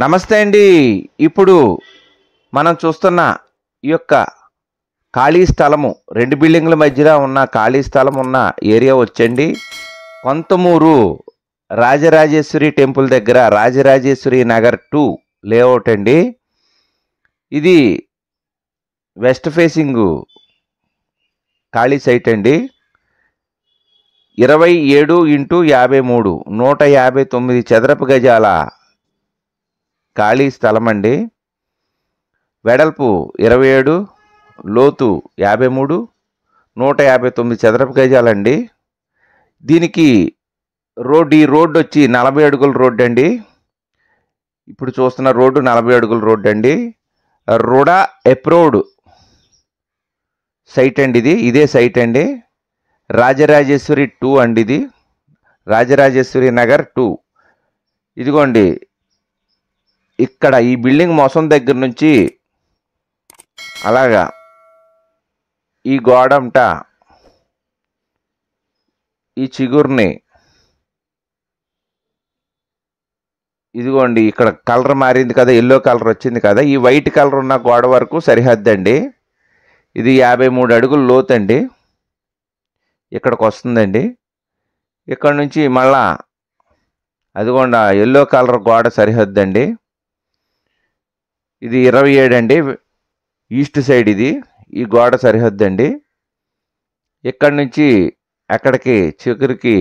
నమస్తే అండి. ఇప్పుడు మనం చూస్తున్న ఈ యొక్క ఖాళీ స్థలము 2 బిల్డింగుల మధ్యలో ఉన్న ఖాళీ స్థలం ఉన్న ఏరియా వచ్చండి కొంతమూరు రాజరాజేశ్వరి టెంపుల్ దగ్గర రాజరాజేశ్వరి నగర్ 2 లేఅవుట్ అండి. ఇది వెస్ట్ ఫేసింగ్ ఖాళీ సైట్ అండి. 27x53 159 చదరపు గజాల ఖాళీ స్థలం అండి. వెడల్పు 27, లోతు 53, 159 చదరపు గజాలండి. దీనికి ఈ రోడ్డు వచ్చి 40 అడుగుల రోడ్డు అండి. ఇప్పుడు చూస్తున్న రోడ్డు 40 అడుగుల రోడ్డు అండి. రుడా అప్రూవ్డ్ సైట్ అండి. ఇదే సైట్ అండి. రాజరాజేశ్వరి 2 అండి. ఇది రాజరాజేశ్వరి నగర్ 2. ఇదిగోండి, ఇక్కడ ఈ బిల్డింగ్ మొసం దగ్గర నుంచి అలాగా ఈ గోడంట ఈ చిగుర్ని ఇదిగోండి, ఇక్కడ కలర్ మారింది కదా, ఎల్లో కలర్ వచ్చింది కదా, ఈ వైట్ కలర్ ఉన్న గోడ వరకు సరిహద్దు అండి. ఇది 53 అడుగుల లోతండి. ఇక్కడికి వస్తుందండి. ఇక్కడ నుంచి మళ్ళా అదిగోండి ఎల్లో కలర్ గోడ సరిహద్దు అండి. ఇది 27 అండి, ఈస్ట్ సైడ్. ఇది ఈ గోడ సరిహద్దు అండి. ఇక్కడి నుంచి అక్కడికి చిగురికి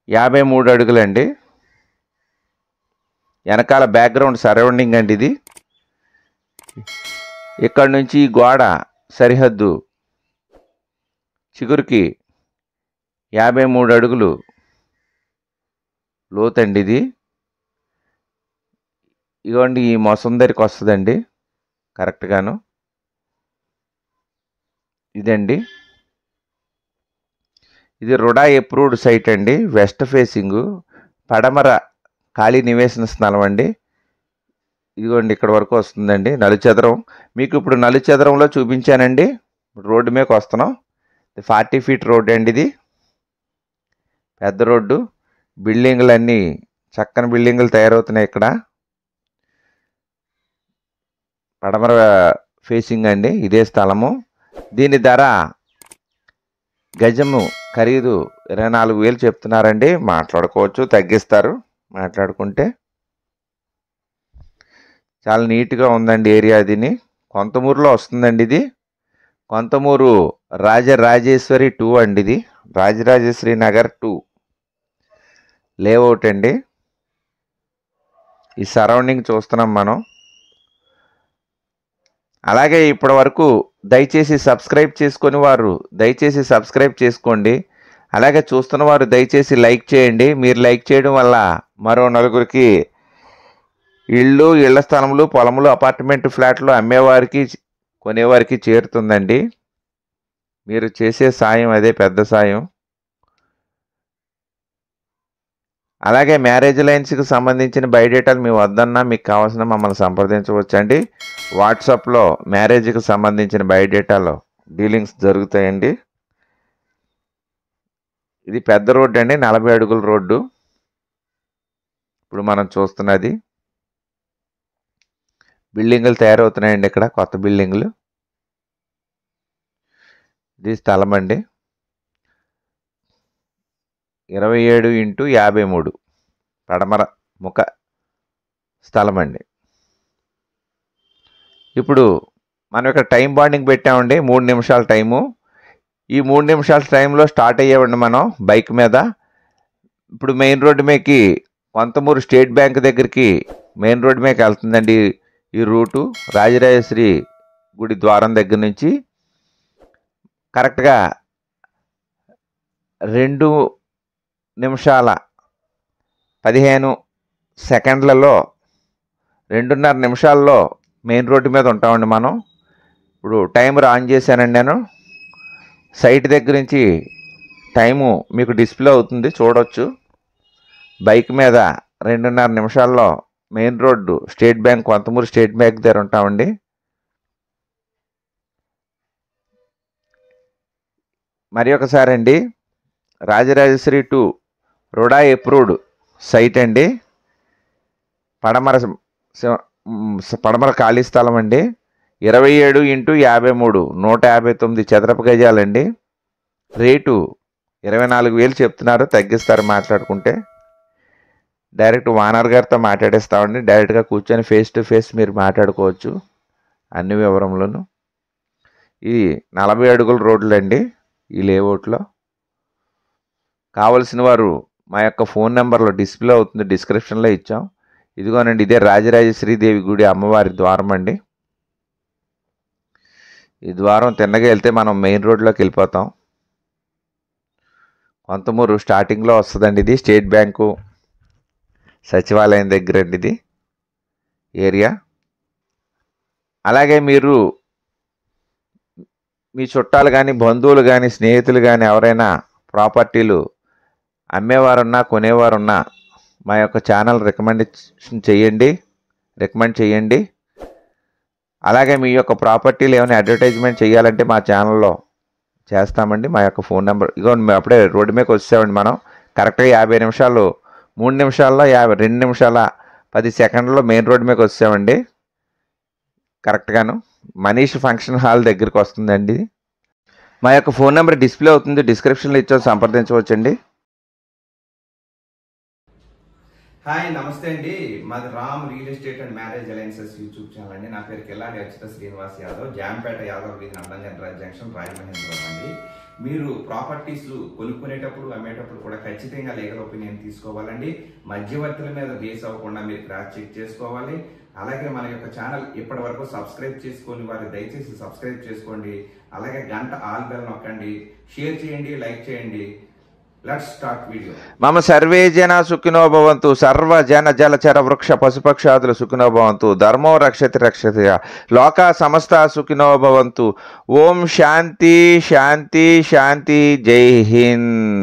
53 అడుగులండి. వెనకాల బ్యాక్గ్రౌండ్ సరౌండింగ్ అండి ఇది. ఇక్కడ నుంచి ఈ గోడ సరిహద్దు చిగురికి 53 అడుగులు లోతండి. ఇది ఇదిగోండి, ఈ మొసం దగ్గరికి వస్తుందండి కరెక్ట్గాను. ఇదండి, ఇది రుడా అప్రూవ్డ్ సైట్ అండి. వెస్ట్ ఫేసింగ్ పడమర ఖాళీ నివేశన స్థలం అండి. ఇదిగోండి, ఇక్కడ వరకు వస్తుందండి నలుచదరం. మీకు ఇప్పుడు నలుచదరంలో చూపించానండి. రోడ్డు మీదకి వస్తున్నాం. 40 ఫీట్ రోడ్డు అండి. ఇది పెద్ద రోడ్డు. బిల్డింగులు అన్నీ చక్కని బిల్డింగులు తయారవుతున్నాయి ఇక్కడ. పడమర ఫేసింగ్ అండి ఇదే స్థలము. దీని ధర గజము ఖరీదు 24,000 చెప్తున్నారండి. మాట్లాడుకోవచ్చు, తగ్గిస్తారు మాట్లాడుకుంటే. చాలా నీట్గా ఉందండి ఏరియా. దీన్ని కొంతమూరులో వస్తుందండి. ఇది కొంతమూరు రాజరాజేశ్వరి 2 అండి. ఇది రాజరాజేశ్వరి నగర్ 2 లేఅవుట్ అండి. ఈ సరౌండింగ్ చూస్తున్నాం మనం. అలాగే ఇప్పటి వరకు దయచేసి సబ్స్క్రైబ్ చేసుకొని వారు దయచేసి సబ్స్క్రైబ్ చేసుకోండి. అలాగే చూస్తున్న వారు దయచేసి లైక్ చేయండి. మీరు లైక్ చేయడం వల్ల మరో నలుగురికి ఇళ్ల స్థలములు, పొలములు, అపార్ట్మెంట్ ఫ్లాట్లు అమ్మేవారికి కొనేవారికి చేరుతుందండి. మీరు చేసే సాయం అదే పెద్ద సాయం. అలాగే మ్యారేజ్ లైన్స్కి సంబంధించిన బయోడేటాలు మీ వద్దన్నా మీకు కావాల్సిన మమ్మల్ని సంప్రదించవచ్చండి. వాట్సాప్లో మ్యారేజ్కి సంబంధించిన బయోడేటాలో డీలింగ్స్ జరుగుతాయండి. ఇది పెద్ద రోడ్డు అండి, 40 అడుగుల రోడ్డు. ఇప్పుడు మనం చూస్తున్నది బిల్డింగులు తయారవుతున్నాయండి. ఇక్కడ కొత్త బిల్డింగులు. ఇది స్థలం అండి. 27x53 పడమర ముఖ స్థలం అండి. ఇప్పుడు మనం ఇక్కడ టైం బాండింగ్ పెట్టామండి, 3 నిమిషాల టైము. ఈ 3 నిమిషాల టైంలో స్టార్ట్ అయ్యామండి మనం బైక్ మీద. ఇప్పుడు మెయిన్ రోడ్డు మీదకి కొంతమూరు స్టేట్ బ్యాంక్ దగ్గరికి మెయిన్ రోడ్డు మీదకి వెళ్తుందండి ఈ రూటు. రాజరాజేశ్వరి గుడి ద్వారం దగ్గర నుంచి కరెక్ట్గా 2 నిమిషాల 15 సెకండ్లలో 2.5 నిమిషాల్లో మెయిన్ రోడ్డు మీద ఉంటామండి మనం. ఇప్పుడు టైమర్ ఆన్ చేశానండి నేను. సైట్ దగ్గర నుంచి టైము మీకు డిస్ప్లే అవుతుంది, చూడవచ్చు. బైక్ మీద 2.5 నిమిషాల్లో main road state bank, Konthamuru state bank దగ్గర ఉంటామండి. మరి ఒకసారి అండి, రాజరాజేశ్వరి 2 రుడా అప్రూవ్డ్ సైట్ అండి. పడమర ఖాళీ స్థలం అండి. 27x53 159 చదరపు గజాలండి. రేటు 24,000 చెప్తున్నారు, తగ్గిస్తారు మాట్లాడుకుంటే. డైరెక్ట్ ఓనర్ గారితో మాట్లాడేస్తామండి. డైరెక్ట్గా కూర్చొని ఫేస్ టు ఫేస్ మీరు మాట్లాడుకోవచ్చు అన్ని వివరములను. ఇది 40 అడుగుల రోడ్లు అండి ఈ లేఅవుట్లో. కావలసిన వారు మా యొక్క ఫోన్ నెంబర్లో డిస్ప్లే అవుతుంది, డిస్క్రిప్షన్లో ఇచ్చాం. ఇదిగోనండి, ఇదే రాజరాజేశ్వరీదేవి గుడి అమ్మవారి ద్వారం అండి. ఈ ద్వారం తిన్నగా వెళ్తే మనం మెయిన్ రోడ్లోకి వెళ్ళిపోతాం. కొంతమూరు స్టార్టింగ్లో వస్తుందండి. ఇది స్టేట్ బ్యాంకు సచివాలయం దగ్గర అండి ఇది ఏరియా. అలాగే మీరు మీ చుట్టాలు కానీ, బంధువులు కానీ, స్నేహితులు కానీ ఎవరైనా ప్రాపర్టీలు అమ్మేవారున్నా కొనేవారున్నా మా యొక్క ఛానల్ రికమెండ్ చేయండి. అలాగే మీ యొక్క ప్రాపర్టీలు ఏమైనా అడ్వర్టైజ్మెంట్ చేయాలంటే మా ఛానల్లో చేస్తామండి. మా యొక్క ఫోన్ నెంబర్ ఇగో అప్పుడే రోడ్డు మీదకి వచ్చామండి. మనం కరెక్ట్గా 50 నిమిషాలు 3 నిమిషాల్లో 2 నిమిషాల 10 సెకండ్లో మెయిన్ రోడ్డు మీదకి వచ్చామండి. కరెక్ట్గాను మనీష్ ఫంక్షన్ హాల్ దగ్గరికి వస్తుందండి. మా యొక్క ఫోన్ నెంబర్ డిస్ప్లే అవుతుంది, డిస్క్రిప్షన్లో ఇచ్చాం, సంప్రదించవచ్చండి. హాయ్, నమస్తే అండి. మాది Ram real estate and marriage alliances YouTube channel అండి. నా పేరు కిల్లాడి అచ్యుత శ్రీనివాస్ యాదవ్, జాంపేట యాదవ్ వీధి నందంగన్ జంక్షన్, రాజమహేంద్రవరం అండి. మీరు ప్రాపర్టీస్ కొనుక్కునేటప్పుడు అమ్మేటప్పుడు కూడా ఖచ్చితంగా లీగల్ ఒపీనియన్ తీసుకోవాలండి. మధ్యవర్తుల మీద బేస్ అవ్వకుండా మీరు క్రాస్ చెక్ చేసుకోవాలి. అలాగే మన యొక్క ఛానల్ ఇప్పటి వరకు సబ్స్క్రైబ్ చేసుకొని వారు దయచేసి సబ్స్క్రైబ్ చేసుకోండి. అలాగే గంట ఆల్ బెల్ నొక్కండి, షేర్ చేయండి, లైక్ చేయండి. Let's start video. మమ సర్వే జన సుఖినో భవంతు, సర్వ జన జలచర వృక్ష పశుపక్షాదులు సుఖినో భవంతు, ధర్మో రక్షతి లోకా సమస్త సుఖినో భవంతు. ఓం శాంతి శాంతి శాంతి. జై హింద్.